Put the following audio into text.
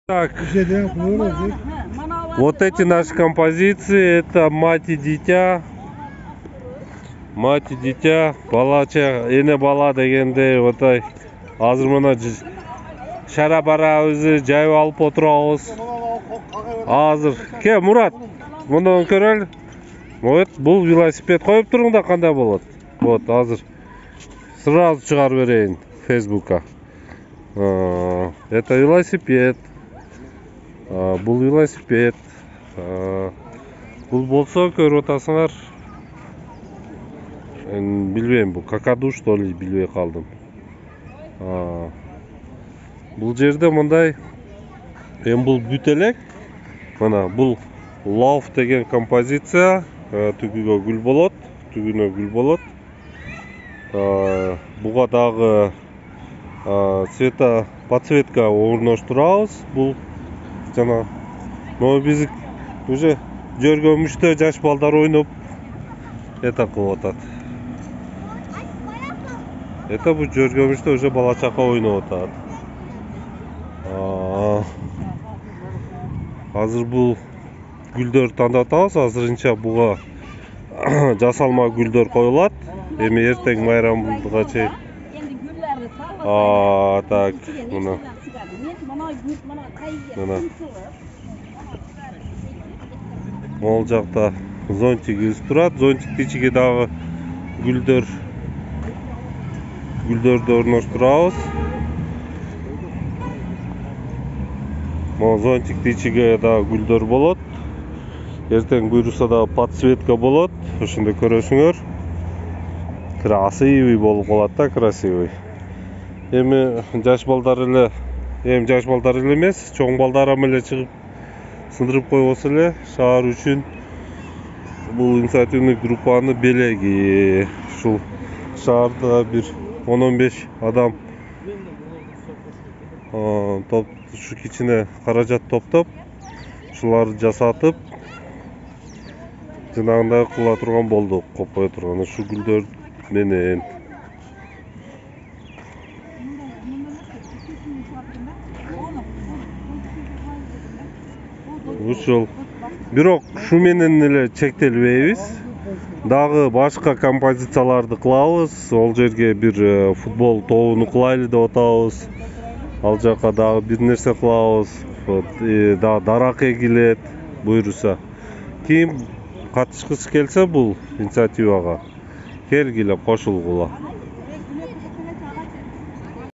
Так, вот эти наши композиции, это мать и дитя. Мать и дитя, балача, эне бала дегенде, отай. Азыр мына шара бара өзү жайып алып отурабыз. Азыр, ке Мурат, муну көрөлү. Вот, бул велосипед коюп туруңда кандай болот? Вот, азыр сразу чыгарып берейин Фейсбукка. Это велосипед. Бул велосипед. Бул болсо көрүп атасыңар. Билбейм, бул какаду что ли, билбей калдым. Бул жерде мындай бул бүт элек. Мына бул Love деген композиция, түгүгө гүл болот, түгүнө гүл болот. Буга дагы подсветка орноштурабыз. Бул жана но биз уже жөргөмүштө жаш балдар ойноп это кылып атат. Это бул жөргөмүштө уже бала чака ойноп атат. Азыр бул гүлдөр тандап атабыз. Азырынча буга жасалма гүлдөр коюлат. Эми эртең майрамга чейин. Так, мына. Мол жакта зонтигибиз турат. Зонтиктин ичиге дагы гүлдөрдү орноштурабыз. Мол зонтиктин ичиге дагы гүлдөр болот. Эртең буйруса да подсветка болот. Ошондо көрөсүңөр. Красивый болуп калат да, красивый. Эми жаш балдар эле эмес, чоң балдарым эле чыгып сындырып койбосо эле шаар үчүн бул инициативный группаны белеги. Ушул шаарда бир 10-15 адам ушу кичине каражат топтоп, ушуларды жасатып жанагындай кыла турган болдук, копкое турган ушу гүлдөр менен. Ушул. Бирок ушу менен эле чектелбейбиз. Дагы башка композицияларды кылабыз. Ол жерге бир футбол тобун кылайлы деп атабыз. Ал жака дагы бир нерсе кылабыз. Дарак эгилет буйруса. Ким катышкысы келсе бул инициативага келгиле, кошулгула.